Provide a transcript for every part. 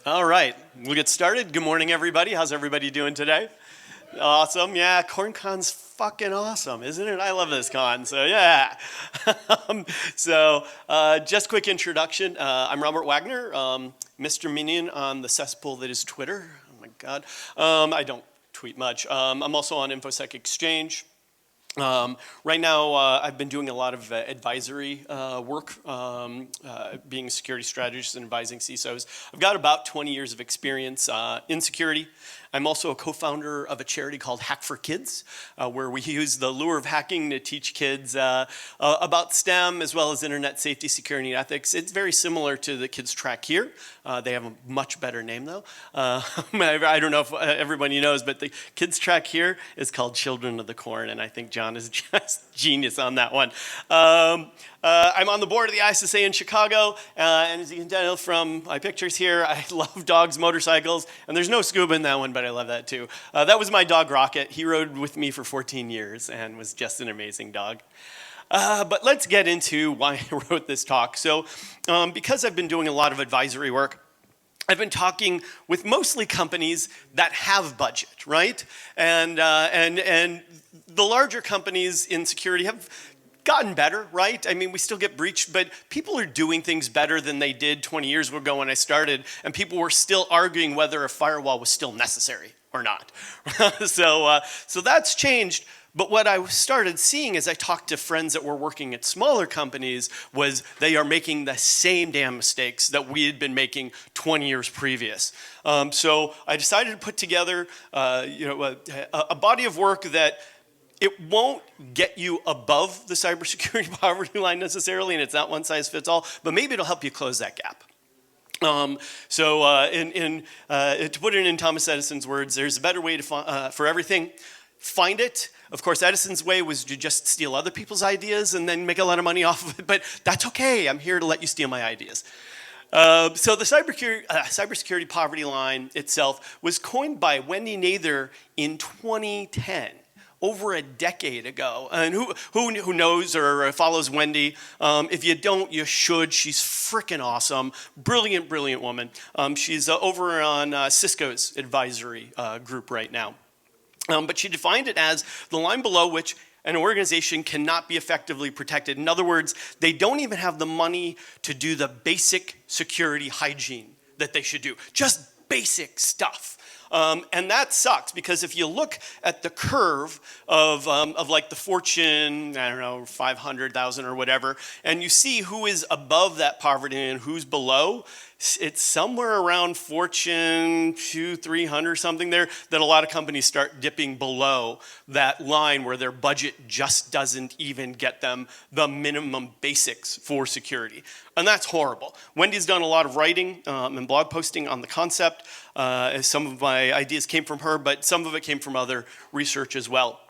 All right, we'll get started. Good morning, everybody. How's everybody doing today? Awesome. Yeah, CornCon's fucking awesome, isn't it? I love this con, so yeah. Just quick introduction. I'm Robert Wagner, Mr. Minion on the cesspool that is Twitter. Oh my God. I don't tweet much. I'm also on InfoSec Exchange. Right now, I've been doing a lot of advisory work, being a security strategist and advising CISOs. I've got about 20 years of experience in security. I'm also a co-founder of a charity called Hack for Kids, where we use the lure of hacking to teach kids about STEM as well as internet safety, security, and ethics. It's very similar to the kids track here. They have a much better name, though. I don't know if everybody knows, but the kids track here is called Children of the Corn, and I think John is just genius on that one. I'm on the board of the ISSA in Chicago, and as you can tell from my pictures here, I love dogs, motorcycles, and there's no scuba in that one, but I love that too. That was my dog, Rocket. He rode with me for 14 years and was just an amazing dog. But let's get into why I wrote this talk. So because I've been doing a lot of advisory work, I've been talking with mostly companies that have budget, right? And the larger companies in security have gotten better, right? I mean, we still get breached, but people are doing things better than they did 20 years ago when I started, and people were still arguing whether a firewall was still necessary or not. So that's changed. But what I started seeing as I talked to friends that were working at smaller companies was they are making the same damn mistakes that we had been making 20 years previous. So I decided to put together a body of work that it won't get you above the cybersecurity poverty line necessarily, and it's not one size fits all, but maybe it'll help you close that gap. To put it in Thomas Edison's words, there's a better way for everything. Find it. Of course, Edison's way was to just steal other people's ideas and then make a lot of money off of it, but that's okay. I'm here to let you steal my ideas. So the cybersecurity poverty line itself was coined by Wendy Nather in 2010. Over a decade ago. And who knows or follows Wendy? If you don't, you should. She's freaking awesome. Brilliant, brilliant woman. She's over on Cisco's advisory group right now. But she defined it as the line below which an organization cannot be effectively protected. In other words, they don't even have the money to do the basic security hygiene that they should do. Just basic stuff. And that sucks because if you look at the curve of like the Fortune, I don't know, 500,000 or whatever, and you see who is above that poverty and who's below, it's somewhere around Fortune 200-300 something there that a lot of companies start dipping below that line where their budget just doesn't even get them the minimum basics for security. And that's horrible. Wendy's done a lot of writing and blog posting on the concept. Some of my ideas came from her, but some of it came from other research as well.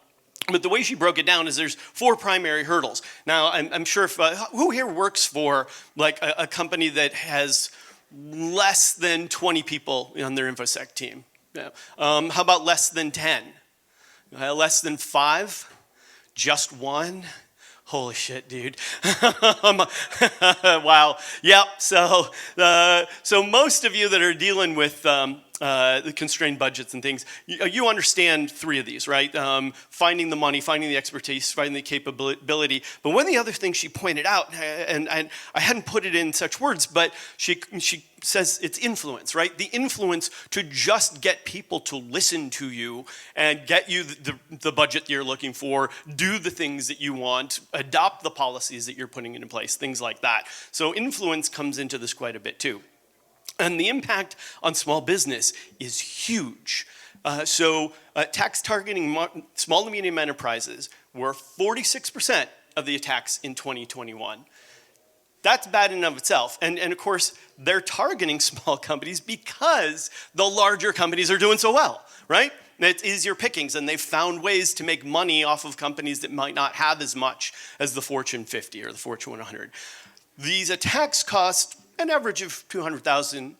But the way she broke it down is there's 4 primary hurdles. Now, I'm sure if, who here works for like a company that has less than 20 people on their InfoSec team? Yeah. How about less than 10? Less than 5? Just 1? Holy shit, dude. Wow. Yep. So most of you that are dealing with the constrained budgets and things, you understand 3 of these, right? Finding the money, finding the expertise, finding the capability. But one of the other things she pointed out, and I hadn't put it in such words, but she says it's influence, right? The influence to just get people to listen to you and get you the budget you're looking for, do the things that you want, adopt the policies that you're putting into place, things like that. So influence comes into this quite a bit too. And the impact on small business is huge. Attacks targeting small to medium enterprises were 46% of the attacks in 2021. That's bad in and of itself. And of course, they're targeting small companies because the larger companies are doing so well, right? It's easier pickings, and they've found ways to make money off of companies that might not have as much as the Fortune 50 or the Fortune 100. These attacks cost an average of $200,000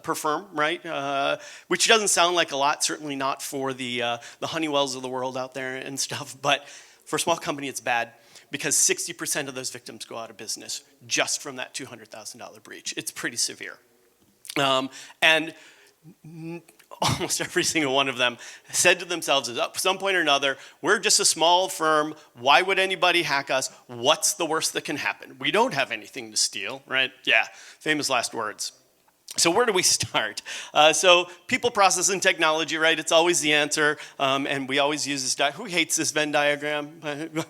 per firm, right? Which doesn't sound like a lot, certainly not for the Honeywells of the world out there and stuff, but for a small company, it's bad. Because 60% of those victims go out of business just from that $200,000 breach. It's pretty severe. And almost every single one of them said to themselves at some point or another, we're just a small firm. Why would anybody hack us? What's the worst that can happen? We don't have anything to steal, right? Yeah, famous last words. So where do we start? So people, process, and technology, right? It's always the answer, and we always use this. Who hates this Venn diagram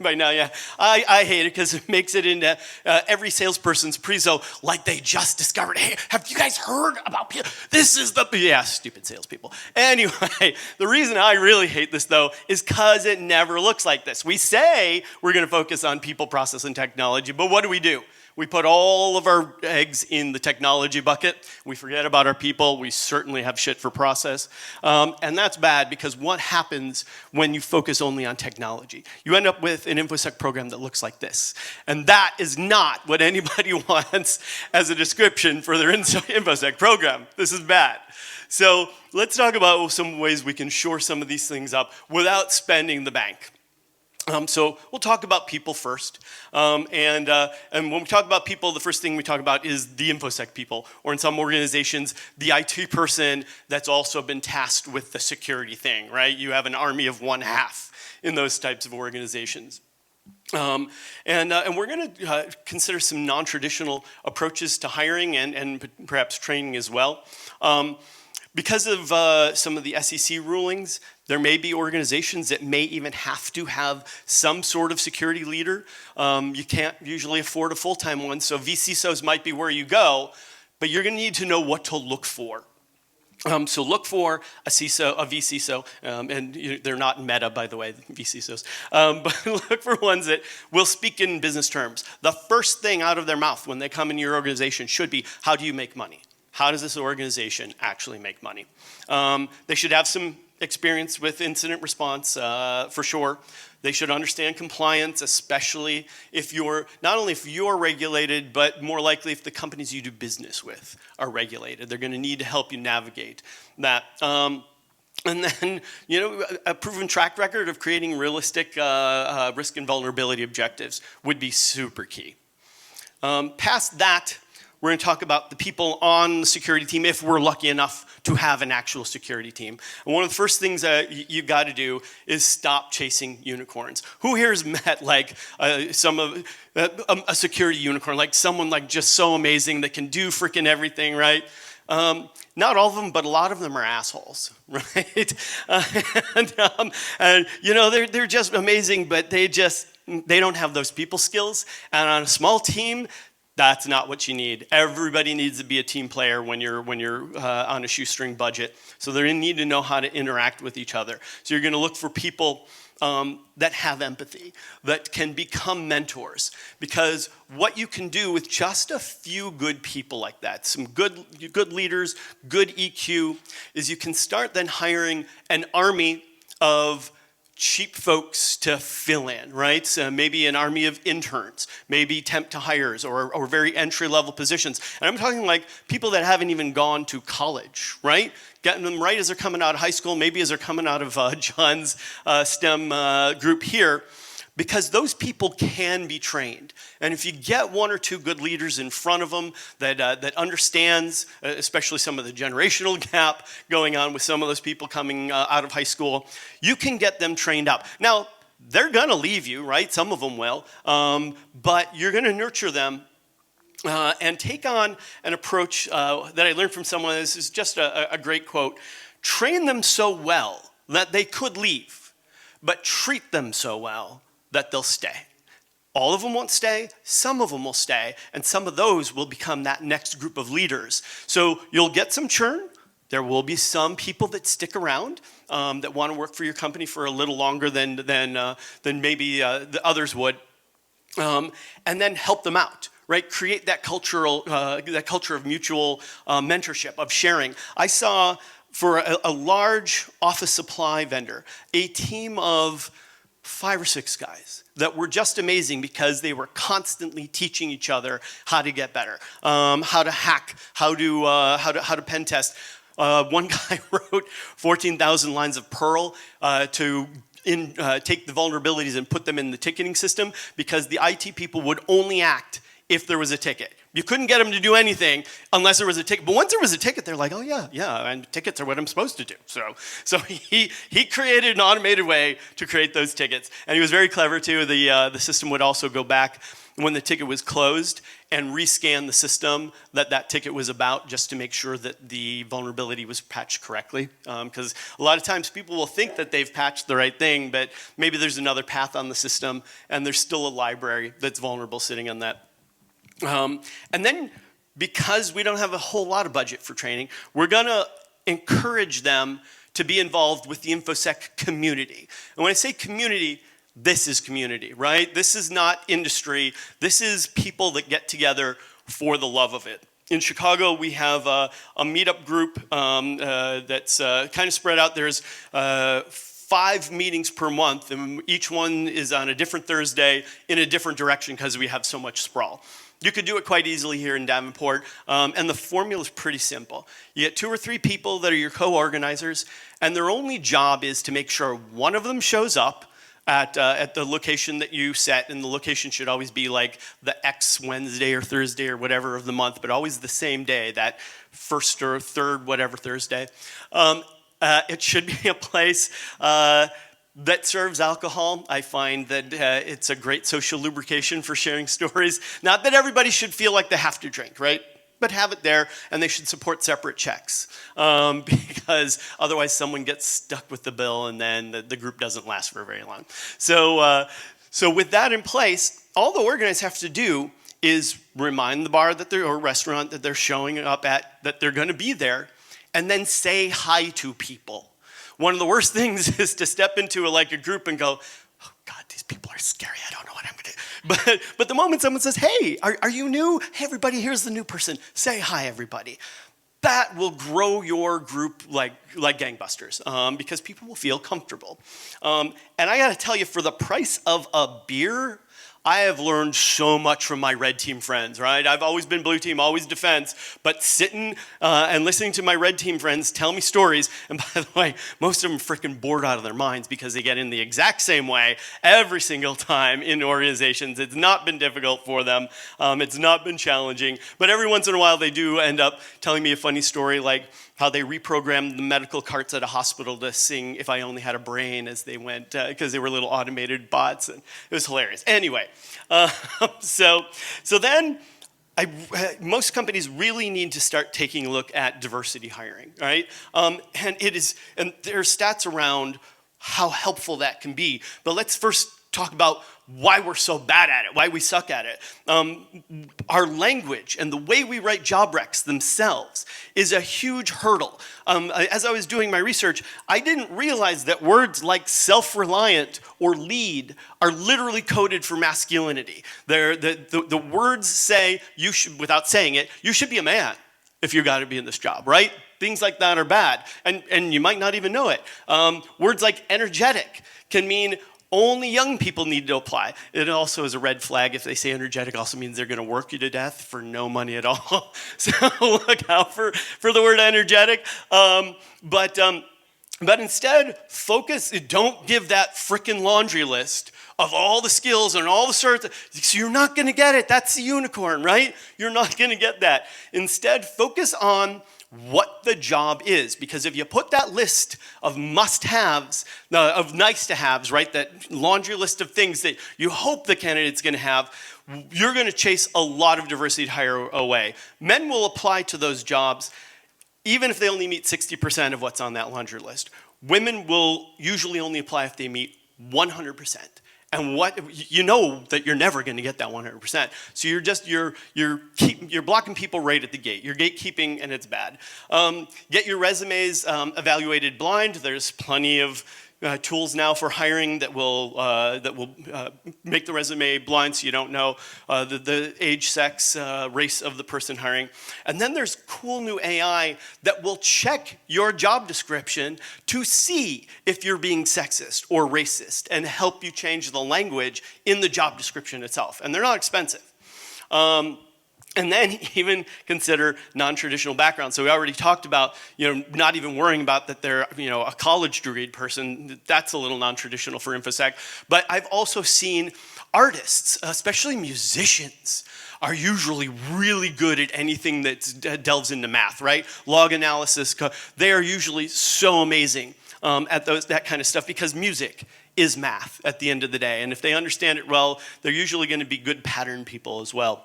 by now? Yeah, I hate it because it makes it into every salesperson's prezo like they just discovered. Hey, have you guys heard about people? This is the stupid salespeople. Anyway, the reason I really hate this though is because it never looks like this. We say we're going to focus on people, process, and technology, but what do? We put all of our eggs in the technology bucket. We forget about our people. We certainly have shit for process. And that's bad because what happens when you focus only on technology? You end up with an InfoSec program that looks like this. And that is not what anybody wants as a description for their InfoSec program. This is bad. So let's talk about some ways we can shore some of these things up without spending the bank. So we'll talk about people first. And when we talk about people, the first thing we talk about is the InfoSec people, or in some organizations, the IT person that's also been tasked with the security thing, right? You have an army of one half in those types of organizations. And we're going to consider some non-traditional approaches to hiring and perhaps training as well. Because of some of the SEC rulings, there may be organizations that may even have to have some sort of security leader. You can't usually afford a full-time one, so vCISOs might be where you go, but you're going to need to know what to look for. So look for a vCISO, and they're not meta, by the way, vCISOs, but look for ones that will speak in business terms. The first thing out of their mouth when they come in your organization should be, how do you make money? How does this organization actually make money? They should have some experience with incident response, for sure. They should understand compliance, especially if not only if you're regulated, but more likely if the companies you do business with are regulated. They're going to need to help you navigate that. And then, a proven track record of creating realistic risk and vulnerability objectives would be super key. Past that, we're going to talk about the people on the security team if we're lucky enough to have an actual security team. And one of the first things that you got to do is stop chasing unicorns. Who here has met like a security unicorn, like someone like just so amazing that can do freaking everything, right? Not all of them, but a lot of them are assholes, right? They're just amazing, but they don't have those people skills. And on a small team, that's not what you need. Everybody needs to be a team player when you're on a shoestring budget. So they need to know how to interact with each other. So you're going to look for people that have empathy, that can become mentors. Because what you can do with just a few good people like that, some good leaders, good EQ, is you can start then hiring an army of cheap folks to fill in, right? So maybe an army of interns, maybe temp to hires or very entry-level positions. And I'm talking like people that haven't even gone to college, right? Getting them right as they're coming out of high school, maybe as they're coming out of John's STEM group here, because those people can be trained. And if you get one or two good leaders in front of them that understands, especially some of the generational gap going on with some of those people coming out of high school, you can get them trained up. Now, they're gonna leave you, right? Some of them will, but you're gonna nurture them and take on an approach that I learned from someone. This is just a great quote. Train them so well that they could leave, but treat them so well that they'll stay. All of them won't stay, some of them will stay, and some of those will become that next group of leaders. So you'll get some churn. There will be some people that stick around that want to work for your company for a little longer than maybe the others would, and then help them out. Right, create that culture of mutual mentorship, of sharing. I saw for a large office supply vendor a team of 5 or 6 guys that were just amazing because they were constantly teaching each other how to get better, how to hack, how to pen test. One guy wrote 14,000 lines of Perl to take the vulnerabilities and put them in the ticketing system because the IT people would only act if there was a ticket. You couldn't get them to do anything unless there was a ticket. But once there was a ticket, they're like, oh yeah, and tickets are what I'm supposed to do. So he created an automated way to create those tickets. And he was very clever too. The system would also go back when the ticket was closed and rescan the system that ticket was about, just to make sure that the vulnerability was patched correctly. Because a lot of times people will think that they've patched the right thing, but maybe there's another path on the system and there's still a library that's vulnerable sitting on that. And then, because we don't have a whole lot of budget for training, we're gonna encourage them to be involved with the InfoSec community. And when I say community, this is community, right? This is not industry. This is people that get together for the love of it. In Chicago, we have a meetup group that's kind of spread out. There's 5 meetings per month, and each one is on a different Thursday in a different direction because we have so much sprawl. You could do it quite easily here in Davenport, and the formula is pretty simple. You get 2 or 3 people that are your co-organizers, and their only job is to make sure one of them shows up at the location that you set, and the location should always be like the X Wednesday or Thursday or whatever of the month, but always the same day, that first or third whatever Thursday. It should be a place that serves alcohol. I find that it's a great social lubrication for sharing stories. Not that everybody should feel like they have to drink, right? But have it there, and they should support separate checks, because otherwise someone gets stuck with the bill, and then the group doesn't last for very long. So with that in place, all the organizers have to do is remind the bar that they're, or restaurant that they're showing up at, that they're going to be there, and then say hi to people. One of the worst things is to step into a group and go, oh God, these people are scary. I don't know what I'm gonna do. But the moment someone says, hey, are you new? Hey, everybody, here's the new person. Say hi, everybody. That will grow your group like gangbusters, because people will feel comfortable. And I gotta tell you, for the price of a beer, I have learned so much from my red team friends, right? I've always been blue team, always defense, but sitting and listening to my red team friends tell me stories, and by the way, most of them are freaking bored out of their minds because they get in the exact same way every single time in organizations. It's not been difficult for them. It's not been challenging, but every once in a while they do end up telling me a funny story, like how they reprogrammed the medical carts at a hospital to sing If I Only Had a Brain as they went, because they were little automated bots, and it was hilarious. Anyway, so then most companies really need to start taking a look at diversity hiring, right? And there are stats around how helpful that can be, but let's first talk about why we're so bad at it, why we suck at it. Our language and the way we write job recs themselves is a huge hurdle. As I was doing my research, I didn't realize that words like self-reliant or lead are literally coded for masculinity. The words say, you should, without saying it, you should be a man if you got to be in this job, right? Things like that are bad, and you might not even know it. Words like energetic can mean only young people need to apply. It also is a red flag if they say energetic also means they're going to work you to death for no money at all. So look out for the word energetic. But instead, focus. Don't give that frickin' laundry list of all the skills and all the certs. So you're not going to get it. That's the unicorn, right? You're not going to get that. Instead, focus on what the job is, because if you put that list of must-haves, of nice-to-haves, right, that laundry list of things that you hope the candidate's going to have, you're going to chase a lot of diversity to hire away. Men will apply to those jobs even if they only meet 60% of what's on that laundry list. Women will usually only apply if they meet 100%. And you know that you're never going to get that 100%. So you're blocking people right at the gate. You're gatekeeping, and it's bad. Get your resumes evaluated blind. There's plenty of tools now for hiring that will make the resume blind, so you don't know the age, sex, race of the person hiring. And then there's cool new AI that will check your job description to see if you're being sexist or racist and help you change the language in the job description itself. And they're not expensive. And then even consider non-traditional backgrounds. So we already talked about, not even worrying about that they're, a college degree person. That's a little non-traditional for InfoSec. But I've also seen artists, especially musicians, are usually really good at anything that delves into math, right? Log analysis, they are usually so amazing at that kind of stuff because music is math at the end of the day. And if they understand it well, they're usually going to be good pattern people as well.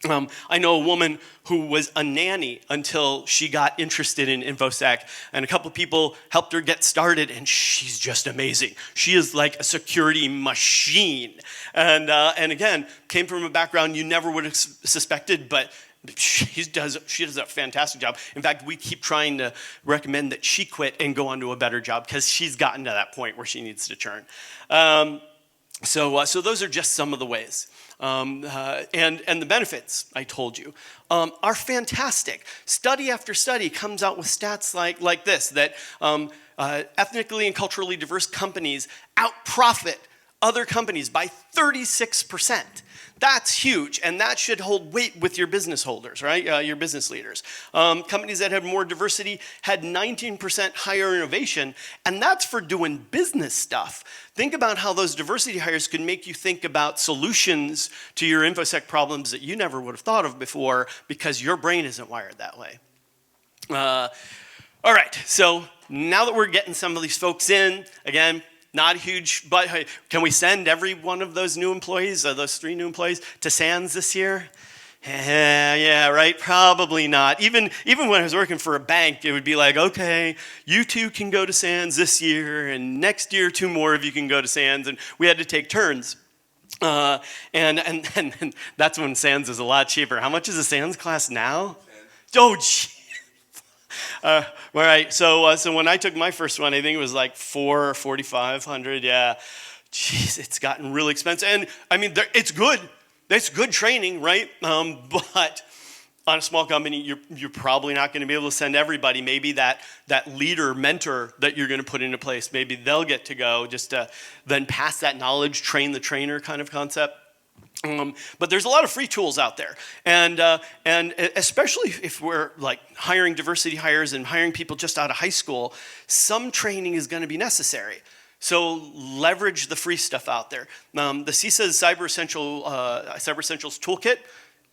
I know a woman who was a nanny until she got interested in InfoSec, and a couple of people helped her get started, and she's just amazing. She is like a security machine. And again, came from a background you never would have suspected, but she does a fantastic job. In fact, we keep trying to recommend that she quit and go on to a better job because she's gotten to that point where she needs to turn. So those are just some of the ways. And the benefits, I told you, are fantastic. Study after study comes out with stats like this, that ethnically and culturally diverse companies outprofit other companies by 36%. That's huge, and that should hold weight with your business holders, right? Your business leaders. Companies that had more diversity had 19% higher innovation, and that's for doing business stuff. Think about how those diversity hires could make you think about solutions to your InfoSec problems that you never would have thought of before because your brain isn't wired that way. All right, so now that we're getting some of these folks in, again, not huge, but hey, can we send every one of those new employees, those 3 new employees, to SANS this year? Yeah, right, probably not. Even when I was working for a bank, it would be like, okay, you 2 can go to SANS this year, and next year 2 more of you can go to SANS, and we had to take turns. And that's when SANS is a lot cheaper. How much is a SANS class now? 10. Oh, gee. All right, so when I took my first one, I think it was like $4,500. Yeah, jeez, it's gotten really expensive. And I mean, it's good. It's good training, right? But on a small company, you're probably not going to be able to send everybody. Maybe that leader, mentor that you're going to put into place, maybe they'll get to go just to then pass that knowledge, train the trainer kind of concept. But there's a lot of free tools out there, and especially if we're like hiring diversity hires and hiring people just out of high school, some training is going to be necessary. So leverage the free stuff out there. The CISA's Cyber Essentials Toolkit,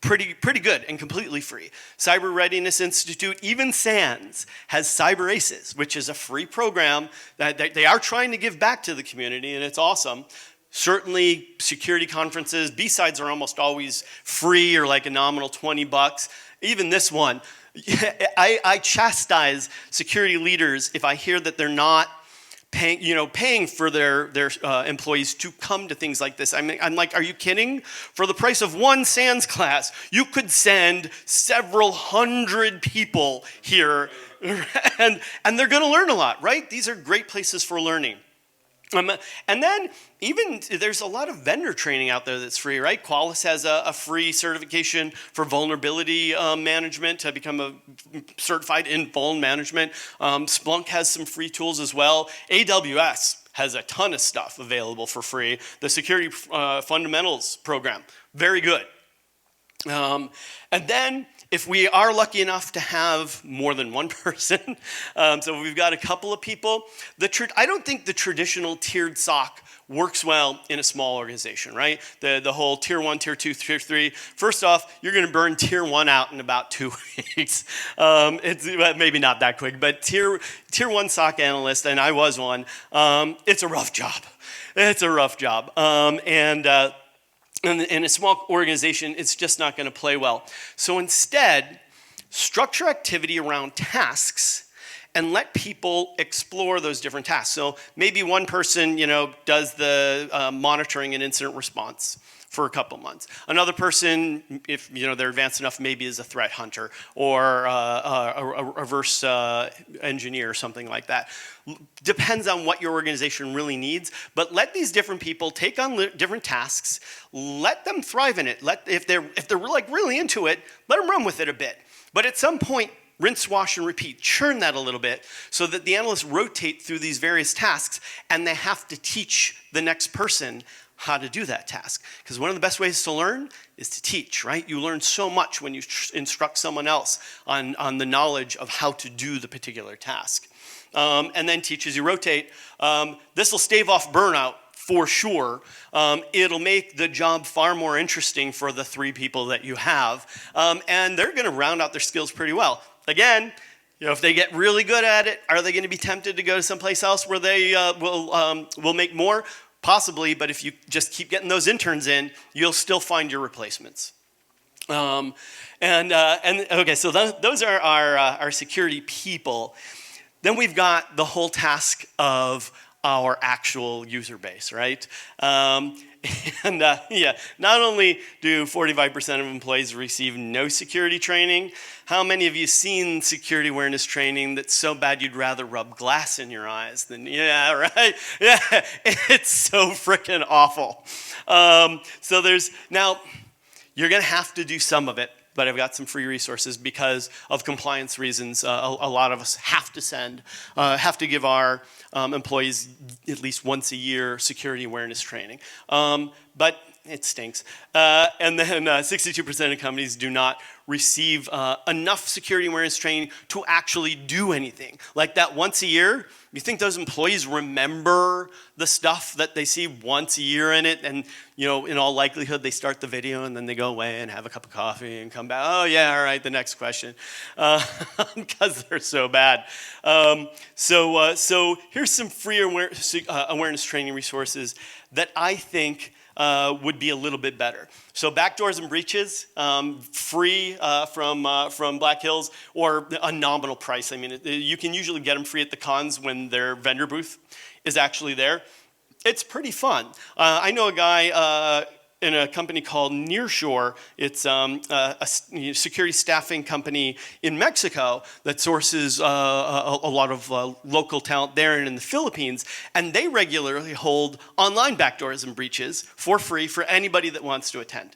pretty good and completely free. Cyber Readiness Institute, even SANS, has Cyber Aces, which is a free program that they are trying to give back to the community, and it's awesome. Certainly, security conferences, B-sides are almost always free or like a nominal $20. Even this one, I chastise security leaders if I hear that they're not paying for their employees to come to things like this. I'm like, are you kidding? For the price of one SANS class, you could send several hundred people here, and they're going to learn a lot, right? These are great places for learning. And then even there's a lot of vendor training out there that's free, right? Qualys has a free certification for vulnerability management to become certified in vuln management. Splunk has some free tools as well. AWS has a ton of stuff available for free. The Security Fundamentals program, very good. And then if we are lucky enough to have more than one person, so we've got a couple of people, I don't think the traditional tiered SOC works well in a small organization, right? The whole tier 1, tier 2, tier 3. First off, you're going to burn tier 1 out in about 2 weeks. It's maybe not that quick, but tier 1 SOC analyst, and I was one, it's a rough job. It's a rough job. In a small organization, it's just not going to play well. So instead, structure activity around tasks and let people explore those different tasks. So maybe one person, does the monitoring and incident response for a couple months. Another person, if they're advanced enough, maybe is a threat hunter or a reverse engineer or something like that. Depends on what your organization really needs, but let these different people take on different tasks. Let them thrive in it. If they're like really into it, let them run with it a bit. But at some point, rinse, wash, and repeat. Churn that a little bit so that the analysts rotate through these various tasks, and they have to teach the next person how to do that task. Because one of the best ways to learn is to teach, right? You learn so much when you instruct someone else on the knowledge of how to do the particular task. And then teach as you rotate. This will stave off burnout for sure. It'll make the job far more interesting for the 3 people that you have, and they're going to round out their skills pretty well. Again, if they get really good at it, are they going to be tempted to go to someplace else where they will make more? Possibly, but if you just keep getting those interns in, you'll still find your replacements. Okay, so those are our security people. Then we've got the whole task of our actual user base, right? Not only do 45% of employees receive no security training, how many of you seen security awareness training that's so bad you'd rather rub glass in your eyes than, yeah, right? Yeah, it's so freaking awful. So now, you're gonna have to do some of it, but I've got some free resources because of compliance reasons. A lot of us have to give our employees at least once a year security awareness training. But it stinks. And then 62% of companies do not receive enough security awareness training to actually do anything. Like that once a year, you think those employees remember the stuff that they see once a year in it? And in all likelihood, they start the video and then they go away and have a cup of coffee and come back. Oh yeah, all right, the next question. Because they're so bad. So here's some free awareness training resources that I think would be a little bit better. So backdoors and breaches, free from Black Hills, or a nominal price. I mean, you can usually get them free at the cons when their vendor booth is actually there. It's pretty fun. I know a guy in a company called Nearshore. It's a security staffing company in Mexico that sources a lot of local talent there and in the Philippines, and they regularly hold online backdoors and breaches for free for anybody that wants to attend.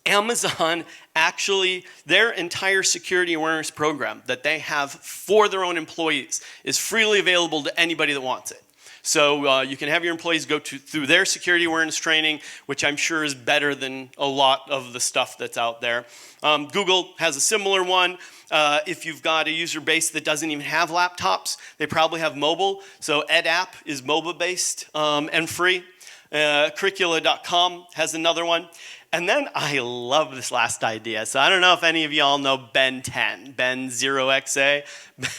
Amazon, actually, their entire security awareness program that they have for their own employees is freely available to anybody that wants it. So you can have your employees go through their security awareness training, which I'm sure is better than a lot of the stuff that's out there. Google has a similar one. If you've got a user base that doesn't even have laptops, they probably have mobile. So EdApp is mobile-based and free. Curricula.com has another one. And then I love this last idea. So I don't know if any of y'all know Ben 10, Ben 0XA.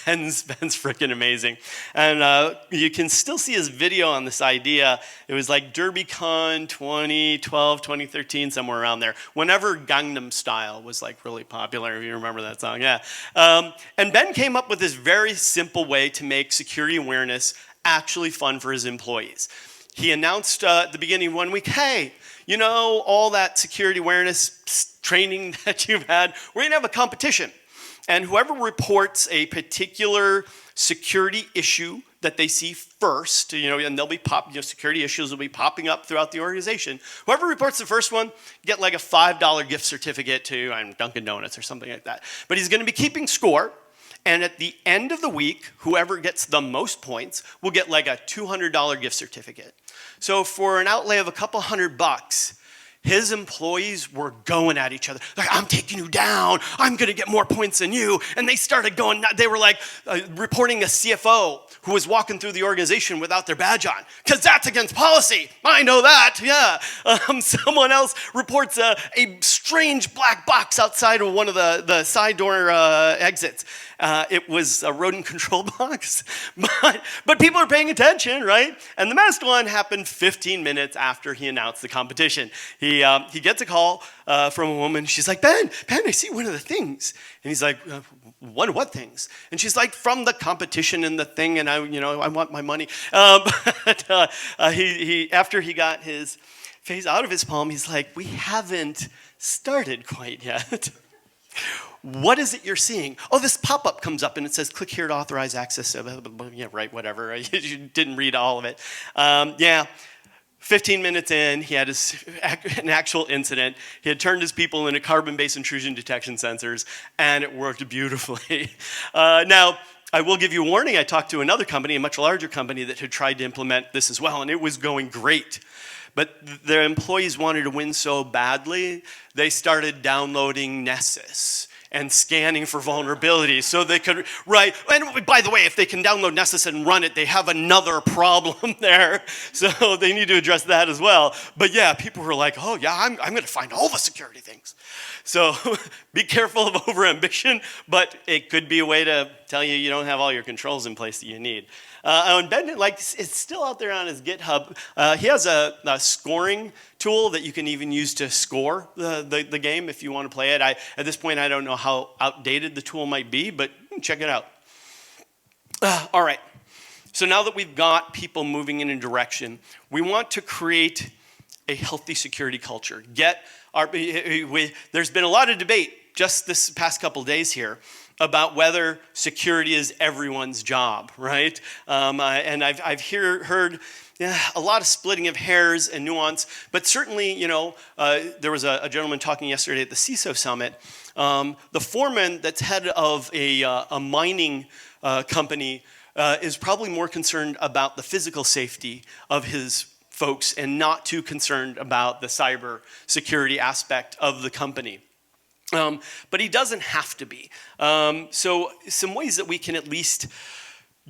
Ben's freaking amazing. And you can still see his video on this idea. It was like DerbyCon 2012, 2013, somewhere around there. Whenever Gangnam Style was like really popular, if you remember that song, yeah. And Ben came up with this very simple way to make security awareness actually fun for his employees. He announced at the beginning of 1 week, hey, all that security awareness training that you've had, we're going to have a competition. And whoever reports a particular security issue that they see first, and they'll be security issues will be popping up throughout the organization. Whoever reports the first one, get like a $5 gift certificate to Dunkin' Donuts or something like that. But he's going to be keeping score. And at the end of the week, whoever gets the most points will get like a $200 gift certificate. So for an outlay of a couple $100, his employees were going at each other. Like, I'm taking you down. I'm going to get more points than you. And they started going, they were like reporting a CFO who was walking through the organization without their badge on. Because that's against policy. I know that, yeah. Someone else reports a strange black box outside of one of the side door exits. It was a rodent control box. But people are paying attention, right? And the best one happened 15 minutes after he announced the competition. He gets a call from a woman. She's like, Ben, I see one of the things. And he's like, what things? And she's like, from the competition and the thing, and I want my money. But after he got his face out of his palm, he's like, we haven't started quite yet. What is it you're seeing? Oh, this pop-up comes up and it says, click here to authorize access. Yeah, right, whatever. You didn't read all of it. 15 minutes in, he had an actual incident. He had turned his people into carbon-based intrusion detection sensors, and it worked beautifully. Now, I will give you a warning. I talked to another company, a much larger company, that had tried to implement this as well, and it was going great. But their employees wanted to win so badly, they started downloading Nessus and scanning for vulnerabilities so they could, right? And by the way, if they can download Nessus and run it, they have another problem there. So they need to address that as well. But yeah, people were like, oh yeah, I'm going to find all the security things. So be careful of overambition, but it could be a way to tell you you don't have all your controls in place that you need. And Ben, it's still out there on his GitHub. He has a scoring tool that you can even use to score the game if you want to play it. At this point, I don't know how outdated the tool might be, but check it out. All right. So now that we've got people moving in a direction, we want to create a healthy security culture. There's been a lot of debate just this past couple days here about whether security is everyone's job, right? And I've heard a lot of splitting of hairs and nuance, but certainly, there was a gentleman talking yesterday at the CISO summit. The foreman that's head of a mining company is probably more concerned about the physical safety of his folks and not too concerned about the cyber security aspect of the company. But he doesn't have to be. So some ways that we can at least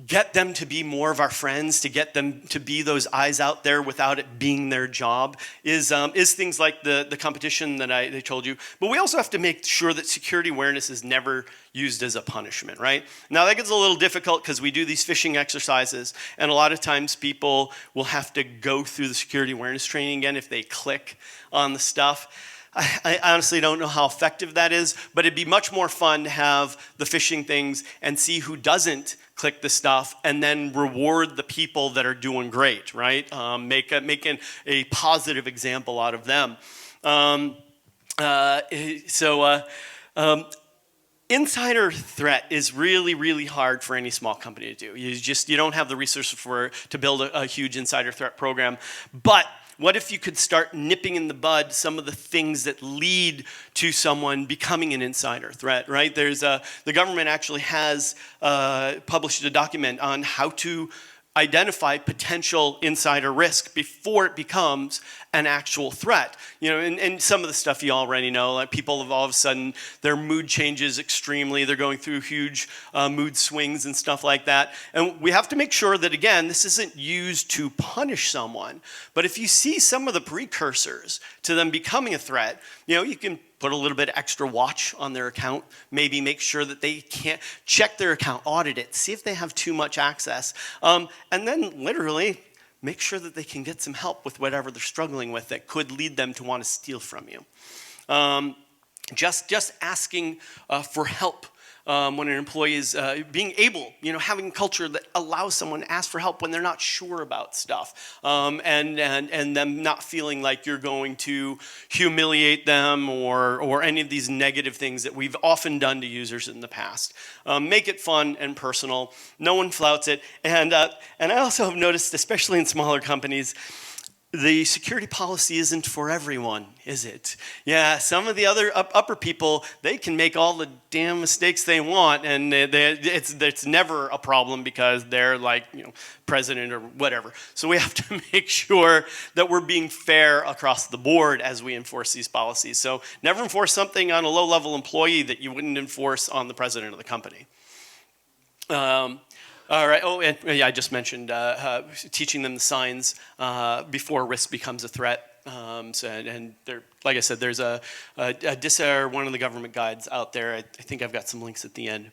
get them to be more of our friends, to get them to be those eyes out there without it being their job, is things like the competition that I told you. But we also have to make sure that security awareness is never used as a punishment, right? Now that gets a little difficult because we do these phishing exercises, and a lot of times people will have to go through the security awareness training again if they click on the stuff. I honestly don't know how effective that is, but it'd be much more fun to have the phishing things and see who doesn't click the stuff and then reward the people that are doing great, right? Making a positive example out of them. Insider threat is really, really hard for any small company to do. You don't have the resources to build a huge insider threat program. But what if you could start nipping in the bud some of the things that lead to someone becoming an insider threat, right? The government actually has published a document on how to identify potential insider risk before it becomes an actual threat. And some of the stuff you already know, like people have all of a sudden, their mood changes extremely, they're going through huge mood swings and stuff like that. And we have to make sure that, again, this isn't used to punish someone, but if you see some of the precursors to them becoming a threat, you can put a little bit extra watch on their account, maybe make sure that they can't check their account, audit it, see if they have too much access, and then literally make sure that they can get some help with whatever they're struggling with that could lead them to want to steal from you. Just asking for help when an employee is being able, having a culture that allows someone to ask for help when they're not sure about stuff, and them not feeling like you're going to humiliate them or any of these negative things that we've often done to users in the past. Make it fun and personal. No one flouts it. And I also have noticed, especially in smaller companies, the security policy isn't for everyone, is it? Yeah, some of the other upper people, they can make all the damn mistakes they want, and it's never a problem because they're like, president or whatever. So we have to make sure that we're being fair across the board as we enforce these policies. So never enforce something on a low-level employee that you wouldn't enforce on the president of the company. All right. Oh, and yeah, I just mentioned teaching them the signs before risk becomes a threat. And there, like I said, there's a ISSA, one of the government guides out there. I think I've got some links at the end.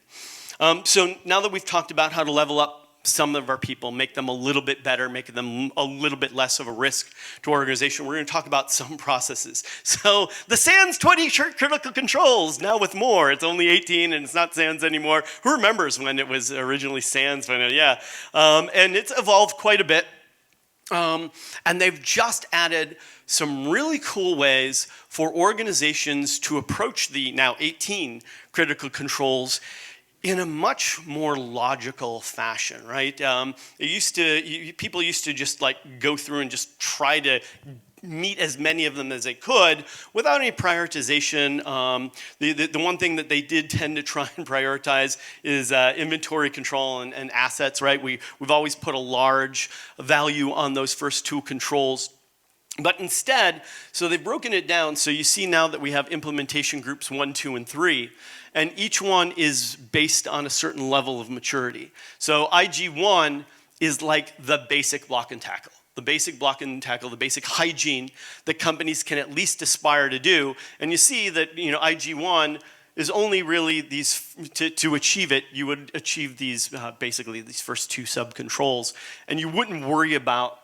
So now that we've talked about how to level up some of our people, make them a little bit better, make them a little bit less of a risk to our organization, we're going to talk about some processes. So the SANS 20 critical controls, now with more. It's only 18 and it's not SANS anymore. Who remembers when it was originally SANS? Yeah. And it's evolved quite a bit. And they've just added some really cool ways for organizations to approach the now 18 critical controls in a much more logical fashion, right? People used to just go through and just try to meet as many of them as they could without any prioritization. The one thing that they did tend to try and prioritize is inventory control and assets, right? We've always put a large value on those first two controls. But instead, so they've broken it down, so you see now that we have implementation groups 1, 2, and 3. and each one is based on a certain level of maturity. So IG1 is like the basic block and tackle. The basic block and tackle, the basic hygiene that companies can at least aspire to do. And you see that, IG1 is only really these, to achieve it, you would achieve these, basically these first two sub-controls, and you wouldn't worry about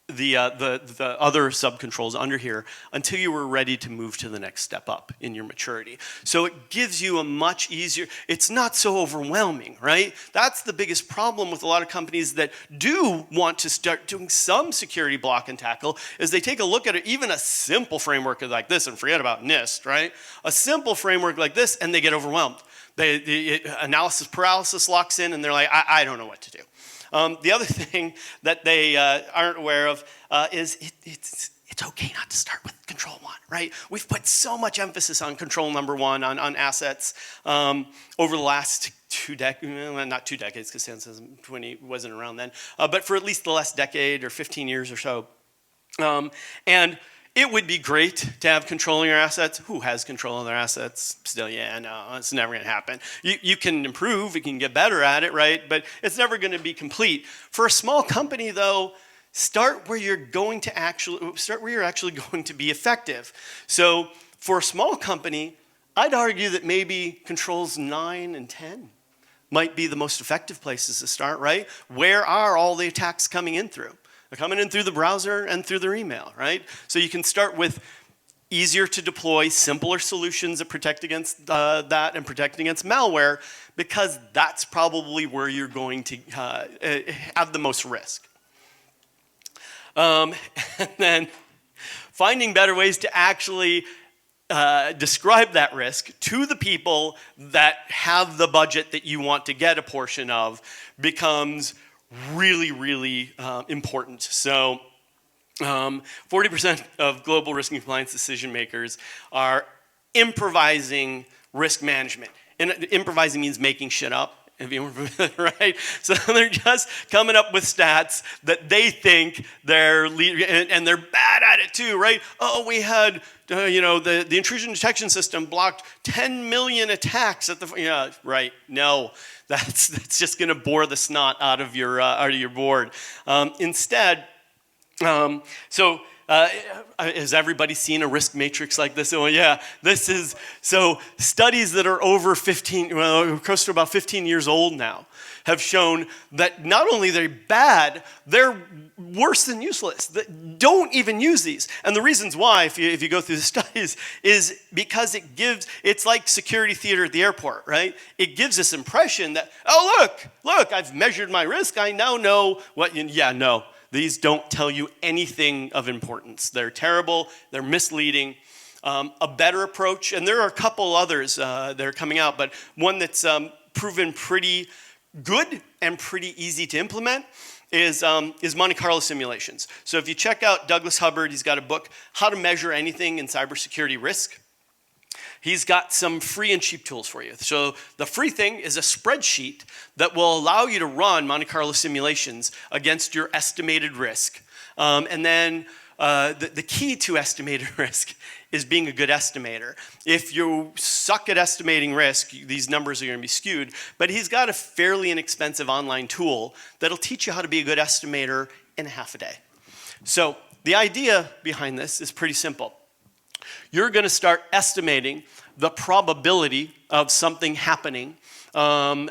the other sub-controls under here until you were ready to move to the next step up in your maturity. So it gives you a much easier, it's not so overwhelming, right? That's the biggest problem with a lot of companies that do want to start doing some security block and tackle, is they take a look at it, even a simple framework like this, and forget about NIST, right? A simple framework like this, and they get overwhelmed. The analysis paralysis locks in, and they're like, I don't know what to do. The other thing that they aren't aware of is it's okay not to start with control one, right? We've put so much emphasis on control number one, on assets, over the last 2 decades, well, not 2 decades, because Sans 20 wasn't around then, but for at least the last decade or 15 years or so. And it would be great to have control of your assets. Who has control of their assets? Still, yeah, no, it's never going to happen. You can improve, you can get better at it, right? But it's never going to be complete. For a small company, though, start where you're actually going to be effective. So for a small company, I'd argue that maybe controls 9 and 10 might be the most effective places to start, right? Where are all the attacks coming in through? They're coming in through the browser and through their email, right? So you can start with easier to deploy, simpler solutions that protect against that and protect against malware, because that's probably where you're going to have the most risk. And then finding better ways to actually describe that risk to the people that have the budget that you want to get a portion of becomes really, really important. So 40% of global risk and compliance decision makers are improvising risk management. And improvising means making shit up, right? So they're just coming up with stats that they think and they're bad at it too, right? Oh, we had, the intrusion detection system blocked 10 million attacks at the, right? No. That's just going to bore the snot out of your board. Instead, has everybody seen a risk matrix like this? Oh yeah, this is, so studies that are over 15, close to about 15 years old now, have shown that not only they're bad, they're worse than useless. Don't even use these. And the reasons why, if you go through the studies, is because it's like security theater at the airport, right? It gives this impression that, oh, look, I've measured my risk. I now know what, no. These don't tell you anything of importance. They're terrible, they're misleading. A better approach, and there are a couple others that are coming out, but one that's proven pretty good and pretty easy to implement is Monte Carlo simulations. So if you check out Douglas Hubbard, he's got a book, How to Measure Anything in Cybersecurity Risk. He's got some free and cheap tools for you. So the free thing is a spreadsheet that will allow you to run Monte Carlo simulations against your estimated risk. And then the key to estimated risk is being a good estimator. If you suck at estimating risk, these numbers are going to be skewed. But he's got a fairly inexpensive online tool that'll teach you how to be a good estimator in half a day. So the idea behind this is pretty simple. You're going to start estimating the probability of something happening, he'll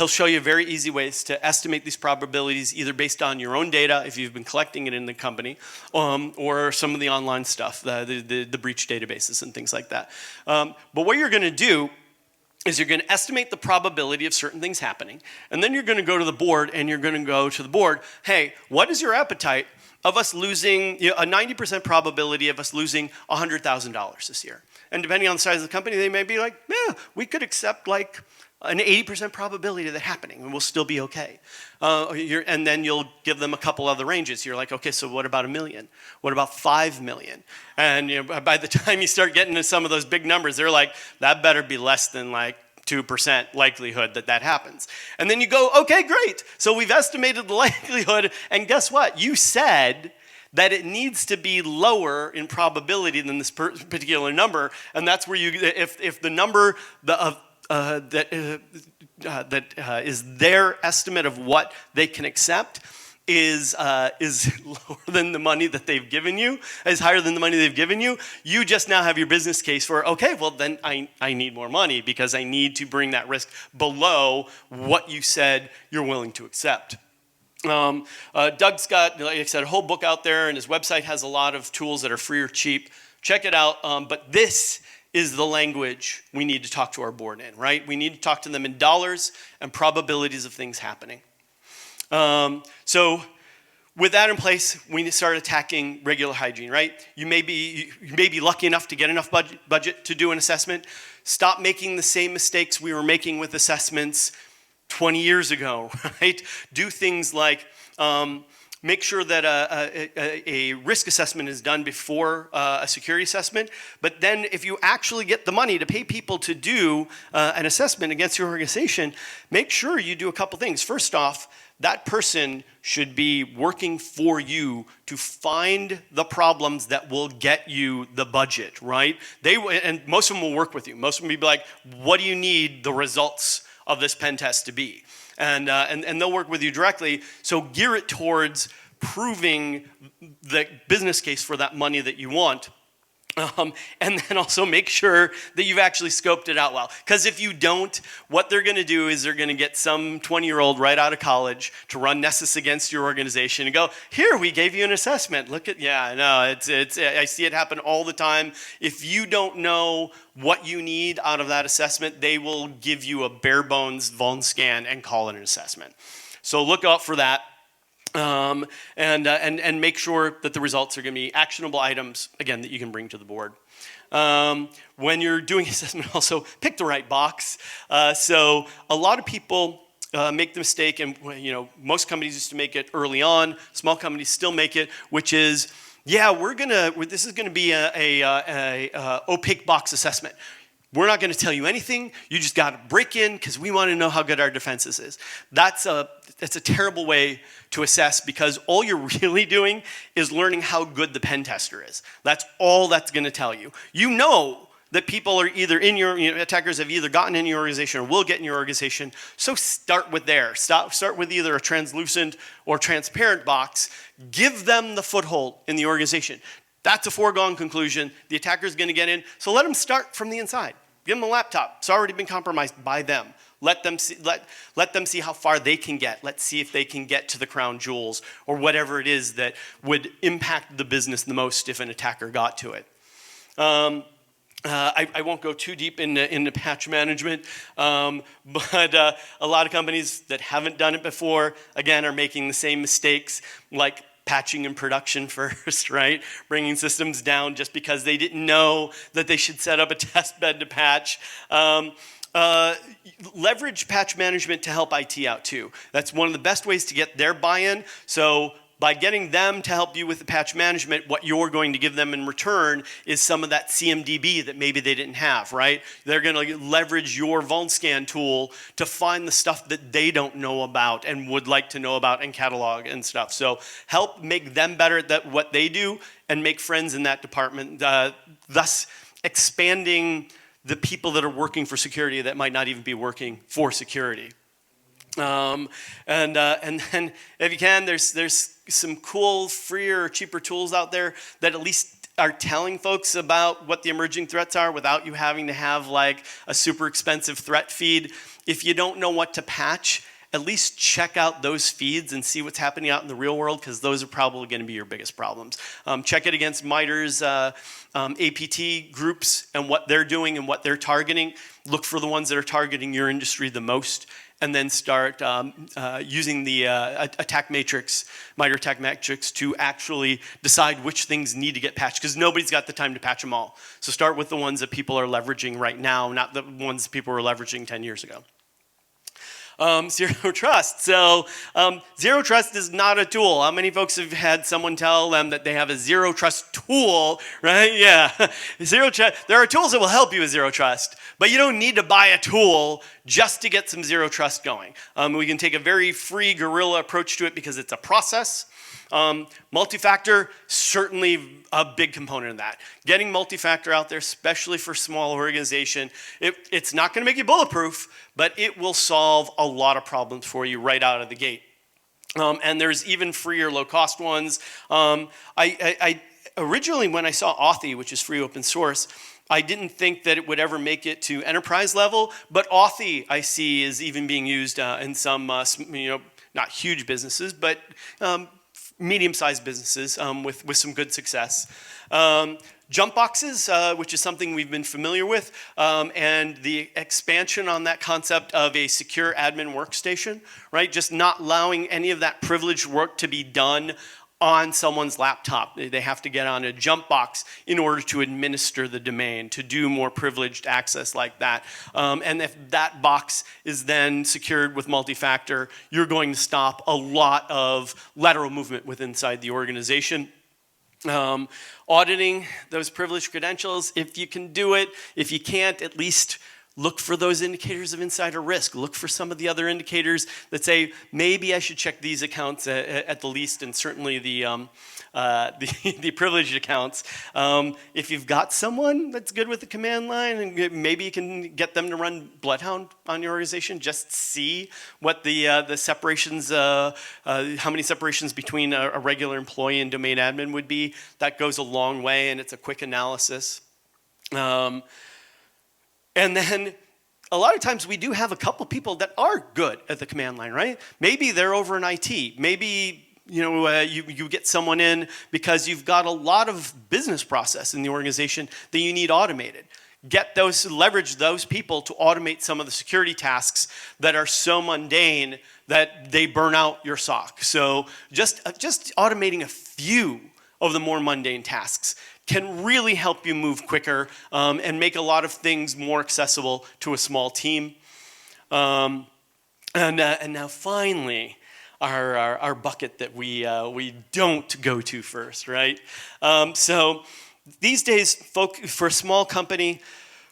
show you very easy ways to estimate these probabilities, either based on your own data, if you've been collecting it in the company, or some of the online stuff, the breach databases and things like that. But what you're going to do is you're going to estimate the probability of certain things happening, and then you're going to go to the board, and you're going to go to the board, hey, what is your appetite of us losing, a 90% probability of us losing $100,000 this year? And depending on the size of the company, they may be like, yeah, we could accept like an 80% probability of that happening, and we'll still be okay. And then you'll give them a couple other ranges. You're like, okay, so what about $1 million? What about $5 million? And by the time you start getting to some of those big numbers, they're like, that better be less than like 2% likelihood that happens. And then you go, okay, great. So we've estimated the likelihood, and guess what? You said that it needs to be lower in probability than this particular number, and that's where you, if the number that is their estimate of what they can accept is lower than the money that they've given you, is higher than the money they've given you, you just now have your business case for, okay, well then I need more money because I need to bring that risk below what you said you're willing to accept. Doug's got, like I said, a whole book out there, and his website has a lot of tools that are free or cheap. Check it out, but this is the language we need to talk to our board in, right? We need to talk to them in dollars and probabilities of things happening. So with that in place, we need to start attacking regular hygiene, right? You may be lucky enough to get enough budget to do an assessment. Stop making the same mistakes we were making with assessments 20 years ago, right? Do things like make sure that a risk assessment is done before a security assessment. But then if you actually get the money to pay people to do an assessment against your organization, make sure you do a couple things. First off, that person should be working for you to find the problems that will get you the budget, right? And most of them will work with you. Most of them will be like, what do you need the results of this pen test to be? And they'll work with you directly. So gear it towards proving the business case for that money that you want. And then also make sure that you've actually scoped it out well. Because if you don't, what they're going to do is they're going to get some 20-year-old right out of college to run Nessus against your organization and go, here, we gave you an assessment. Look at, yeah, no, I see it happen all the time. If you don't know what you need out of that assessment, they will give you a bare bones vuln scan and call it an assessment. So look out for that. And make sure that the results are going to be actionable items, again, that you can bring to the board. When you're doing assessment, also pick the right box. So a lot of people make the mistake, and most companies used to make it early on. Small companies still make it, which is, yeah, this is going to be a opaque box assessment. We're not going to tell you anything. You just got to break in because we want to know how good our defenses is. That's a terrible way to assess, because all you're really doing is learning how good the pen tester is. That's all that's going to tell you. You know that people are either in your, attackers have either gotten in your organization or will get in your organization. So start with there. Start with either a translucent or transparent box. Give them the foothold in the organization. That's a foregone conclusion. The attacker's going to get in. So let them start from the inside. Give them a laptop. It's already been compromised by them. Let them see how far they can get. Let's see if they can get to the crown jewels or whatever it is that would impact the business the most if an attacker got to it. I won't go too deep into patch management, but a lot of companies that haven't done it before, again, are making the same mistakes, like patching in production first, right? Bringing systems down just because they didn't know that they should set up a test bed to patch. Leverage patch management to help IT out too. That's one of the best ways to get their buy-in. So by getting them to help you with the patch management, what you're going to give them in return is some of that CMDB that maybe they didn't have, right? They're going to leverage your VulnScan tool to find the stuff that they don't know about and would like to know about and catalog and stuff. So help make them better at what they do and make friends in that department, thus expanding the people that are working for security that might not even be working for security. And then if you can, there's some cool, freer, cheaper tools out there that at least are telling folks about what the emerging threats are without you having to have like a super expensive threat feed. If you don't know what to patch, at least check out those feeds and see what's happening out in the real world, because those are probably going to be your biggest problems. Check it against MITRE's APT groups and what they're doing and what they're targeting. Look for the ones that are targeting your industry the most, and then start using the attack matrix, MITRE attack matrix, to actually decide which things need to get patched, because nobody's got the time to patch them all. So start with the ones that people are leveraging right now, not the ones that people were leveraging 10 years ago. Zero trust. So zero trust is not a tool. How many folks have had someone tell them that they have a zero trust tool, right? Yeah. Zero trust. There are tools that will help you with zero trust, but you don't need to buy a tool just to get some zero trust going. We can take a very free guerrilla approach to it because it's a process. Multi-factor, certainly a big component of that. Getting multi-factor out there, especially for small organization, it's not going to make you bulletproof, but it will solve a lot of problems for you right out of the gate. And there's even free or low-cost ones. I originally, when I saw Authy, which is free open source, I didn't think that it would ever make it to enterprise level, but Authy, I see, is even being used in some, not huge businesses, but medium-sized businesses with some good success. Jump boxes, which is something we've been familiar with, and the expansion on that concept of a secure admin workstation, right? Just not allowing any of that privileged work to be done on someone's laptop. They have to get on a jump box in order to administer the domain, to do more privileged access like that. And if that box is then secured with multi-factor, you're going to stop a lot of lateral movement within inside the organization. Auditing those privileged credentials, if you can do it. If you can't, at least look for those indicators of insider risk. Look for some of the other indicators that say, maybe I should check these accounts at the least, and certainly the privileged accounts. If you've got someone that's good with the command line, and maybe you can get them to run Bloodhound on your organization, just see what the separations, how many separations between a regular employee and domain admin would be. That goes a long way, and it's a quick analysis. And then a lot of times we do have a couple people that are good at the command line, right? Maybe they're over in IT. Maybe you get someone in because you've got a lot of business process in the organization that you need automated. Leverage those people to automate some of the security tasks that are so mundane that they burn out your SOC. So just automating a few of the more mundane tasks can really help you move quicker and make a lot of things more accessible to a small team. And now finally, our bucket that we don't go to first, right? So these days, for a small company,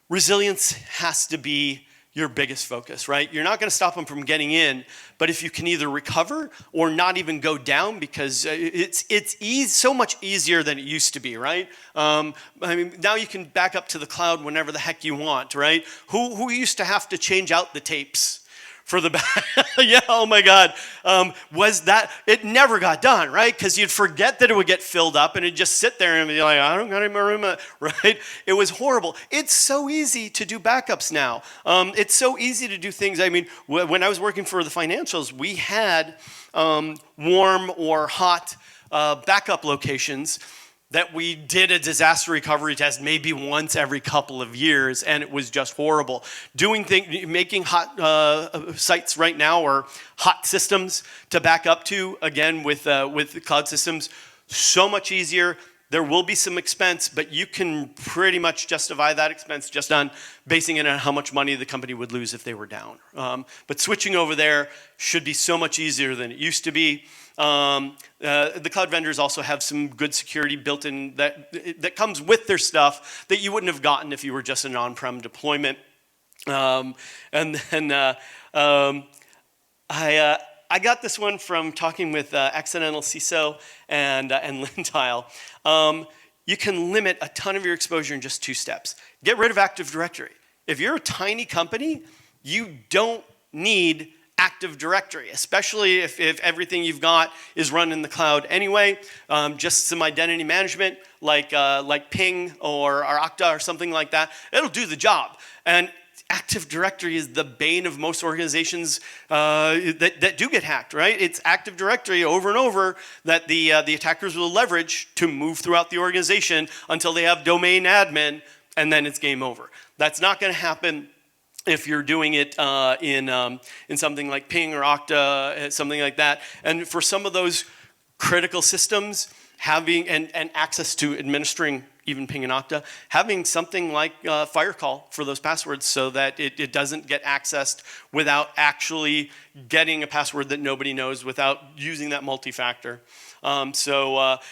resilience has to be your biggest focus, right? You're not going to stop them from getting in, but if you can either recover or not even go down, because it's so much easier than it used to be, right? I mean, now you can back up to the cloud whenever the heck you want, right? Who used to have to change out the tapes for the yeah, oh my God, was that, it never got done, right? Because you'd forget that it would get filled up and it'd just sit there and be like, I don't got any more room, right? It was horrible. It's so easy to do backups now. It's so easy to do things. I mean, when I was working for the financials, we had warm or hot backup locations that we did a disaster recovery test maybe once every couple of years, and it was just horrible. Making hot sites right now, or hot systems to back up to, again, with cloud systems, so much easier. There will be some expense, but you can pretty much justify that expense just on basing it on how much money the company would lose if they were down. But switching over there should be so much easier than it used to be. The cloud vendors also have some good security built in that comes with their stuff that you wouldn't have gotten if you were just an on-prem deployment. And then I got this one from talking with Accidental CISO and Lynn Tile. You can limit a ton of your exposure in just 2 steps. Get rid of Active Directory. If you're a tiny company, you don't need Active Directory, especially if everything you've got is run in the cloud anyway. Just some identity management like Ping or Okta or something like that. It'll do the job. And Active Directory is the bane of most organizations that do get hacked, right? It's Active Directory over and over that the attackers will leverage to move throughout the organization until they have domain admin, and then it's game over. That's not going to happen if you're doing it in something like Ping or Okta, something like that. And for some of those critical systems, having and access to administering even Ping and Okta, having something like Firecall for those passwords so that it doesn't get accessed without actually getting a password that nobody knows, without using that multi-factor. And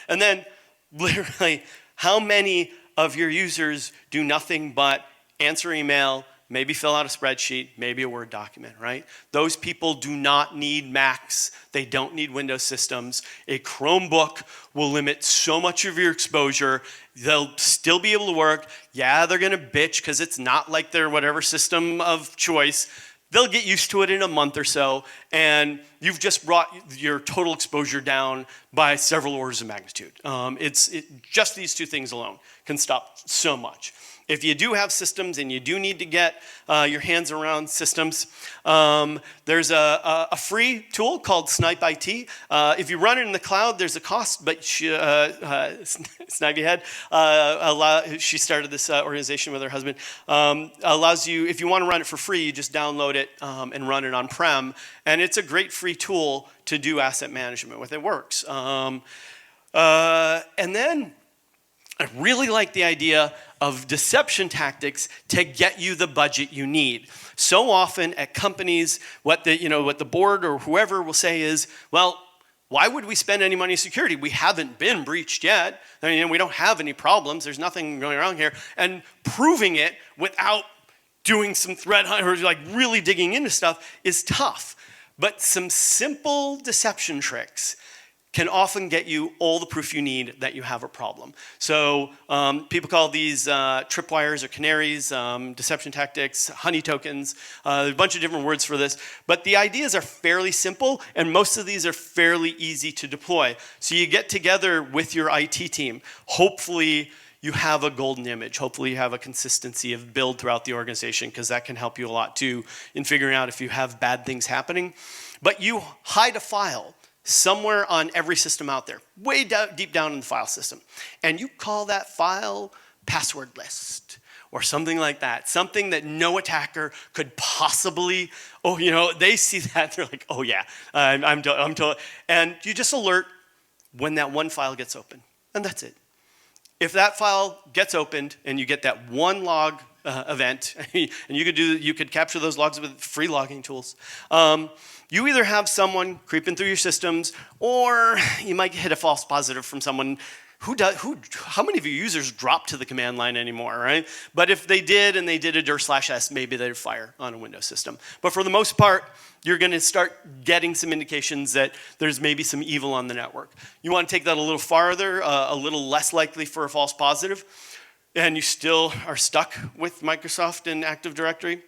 then literally, how many of your users do nothing but answer email, maybe fill out a spreadsheet, maybe a Word document, right? Those people do not need Macs. They don't need Windows systems. A Chromebook will limit so much of your exposure. They'll still be able to work. Yeah, they're going to bitch because it's not like their whatever system of choice. They'll get used to it in a month or so, and you've just brought your total exposure down by several orders of magnitude. Just these two things alone can stop so much. If you do have systems and you do need to get your hands around systems, there's a free tool called Snipe IT. If you run it in the cloud, there's a cost, but Snivy Head, she started this organization with her husband, allows you, if you want to run it for free, you just download it and run it on-prem, and it's a great free tool to do asset management with. It works. And then I really like the idea of deception tactics to get you the budget you need. So often at companies, what the board or whoever will say is, well, why would we spend any money on security? We haven't been breached yet. I mean, we don't have any problems. There's nothing going on here. And proving it without doing some threat hunt or like really digging into stuff is tough. But some simple deception tricks can often get you all the proof you need that you have a problem. So people call these tripwires or canaries, deception tactics, honey tokens, a bunch of different words for this. But the ideas are fairly simple, and most of these are fairly easy to deploy. So you get together with your IT team. Hopefully you have a golden image. Hopefully you have a consistency of build throughout the organization, because that can help you a lot too in figuring out if you have bad things happening. But you hide a file somewhere on every system out there, way down, deep down in the file system. And you call that file password list or something like that, something that no attacker could possibly, they see that, they're like, oh yeah, I'm told. And you just alert when that one file gets open, and that's it. If that file gets opened and you get that one log event, and you could capture those logs with free logging tools, you either have someone creeping through your systems, or you might hit a false positive from someone how many of your users drop to the command line anymore, right? But if they did and they did a dir/s, maybe they'd fire on a Windows system. But for the most part, you're going to start getting some indications that there's maybe some evil on the network. You want to take that a little farther, a little less likely for a false positive, and you still are stuck with Microsoft and Active Directory.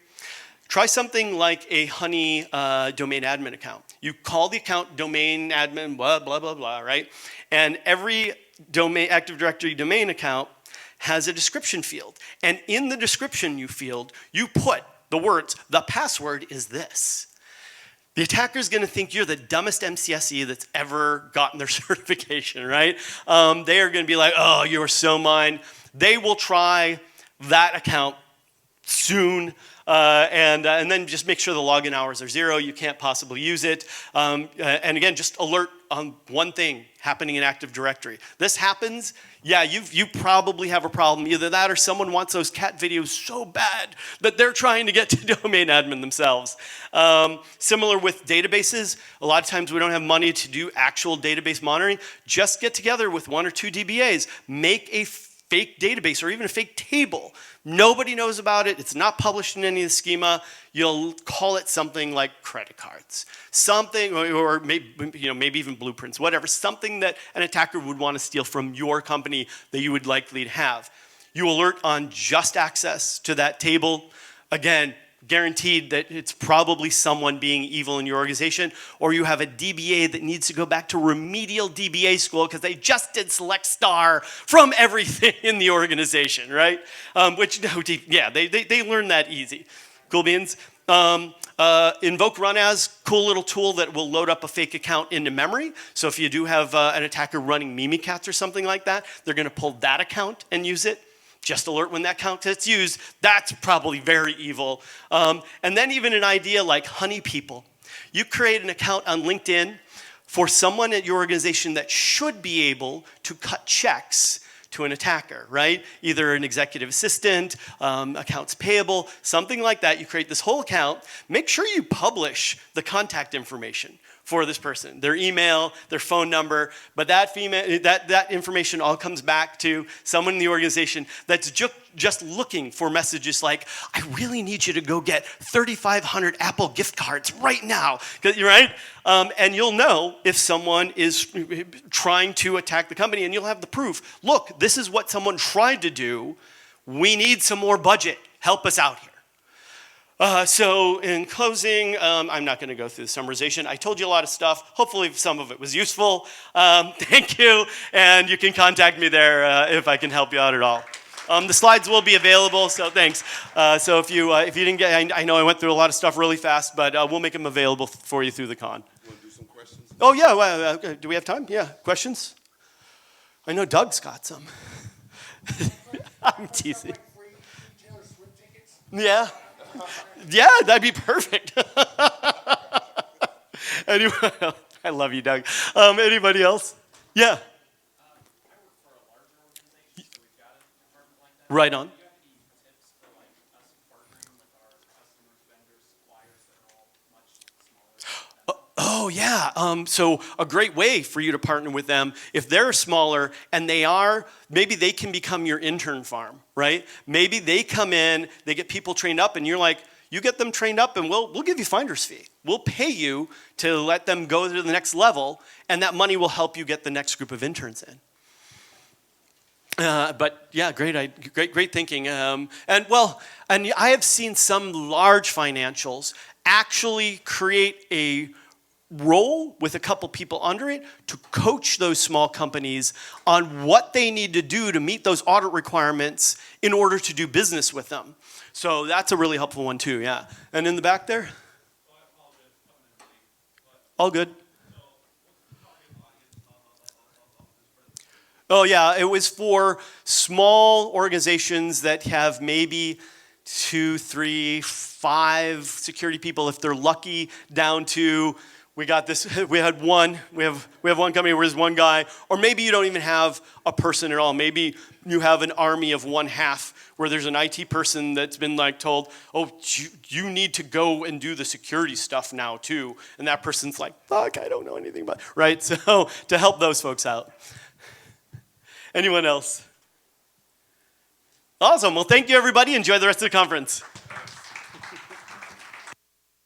Try something like a Honey domain admin account. You call the account domain admin, blah, blah, blah, blah, right? And every Active Directory domain account has a description field. And in the description field, you put the words, the password is this. The attacker's going to think you're the dumbest MCSE that's ever gotten their certification, right? They are going to be like, oh, you're so mine. They will try that account soon, and then just make sure the login hours are 0. You can't possibly use it. And again, just alert on one thing happening in Active Directory. This happens, yeah, you probably have a problem. Either that or someone wants those cat videos so bad that they're trying to get to domain admin themselves. Similar with databases, a lot of times we don't have money to do actual database monitoring. Just get together with 1 or 2 DBAs, make a fake database or even a fake table. Nobody knows about it. It's not published in any of the schema. You'll call it something like credit cards, something, or maybe even blueprints, whatever, something that an attacker would want to steal from your company that you would likely to have. You alert on just access to that table. Again, guaranteed that it's probably someone being evil in your organization, or you have a DBA that needs to go back to remedial DBA school because they just did select star from everything in the organization, right? They learn that easy. Cool beans. Invoke run as, cool little tool that will load up a fake account into memory. So if you do have an attacker running Mimikatz or something like that, they're going to pull that account and use it. Just alert when that account gets used. That's probably very evil. And then even an idea like Honey People. You create an account on LinkedIn for someone at your organization that should be able to cut checks to an attacker, right? Either an executive assistant, accounts payable, something like that. You create this whole account. Make sure you publish the contact information. for this person, their email, their phone number, but that information all comes back to someone in the organization that's just looking for messages like, I really need you to go get 3,500 Apple gift cards right now, right? And you'll know if someone is trying to attack the company, and you'll have the proof. Look, this is what someone tried to do. We need some more budget. Help us out here. So in closing, I'm not going to go through the summarization. I told you a lot of stuff. Hopefully some of it was useful. Thank you, and you can contact me there if I can help you out at all. The slides will be available, so thanks. So if you didn't get, I know I went through a lot of stuff really fast, but we'll make them available for you through the con. You want to do some questions? Oh yeah, well, do we have time? Yeah, questions? I know Doug's got some. I'm teasing. Yeah. Yeah, that'd be perfect. Anyway, I love you, Doug. Anybody else? Yeah. I work for a larger organization, so we've got a department like that. Right on. Do you have any tips for like us partnering with our customers, vendors, suppliers that are all much smaller? Oh, yeah. So a great way for you to partner with them, if they're smaller and maybe they can become your intern farm, right? Maybe they come in, they get people trained up, and you're like, you get them trained up, and we'll give you finder's fee. We'll pay you to let them go to the next level, and that money will help you get the next group of interns in. But yeah, great thinking. And I have seen some large financials actually create a role with a couple people under it to coach those small companies on what they need to do to meet those audit requirements in order to do business with them. So that's a really helpful one too, yeah. And in the back there? All good. Oh yeah, it was for small organizations that have maybe 2, 3, 5 security people, if they're lucky, down to, we have one company where there's one guy, or maybe you don't even have a person at all. Maybe you have an army of one half where there's an IT person that's been like told, oh, you need to go and do the security stuff now too. And that person's like, fuck, I don't know anything about it, right? So to help those folks out. Anyone else? Awesome, well thank you everybody, enjoy the rest of the conference.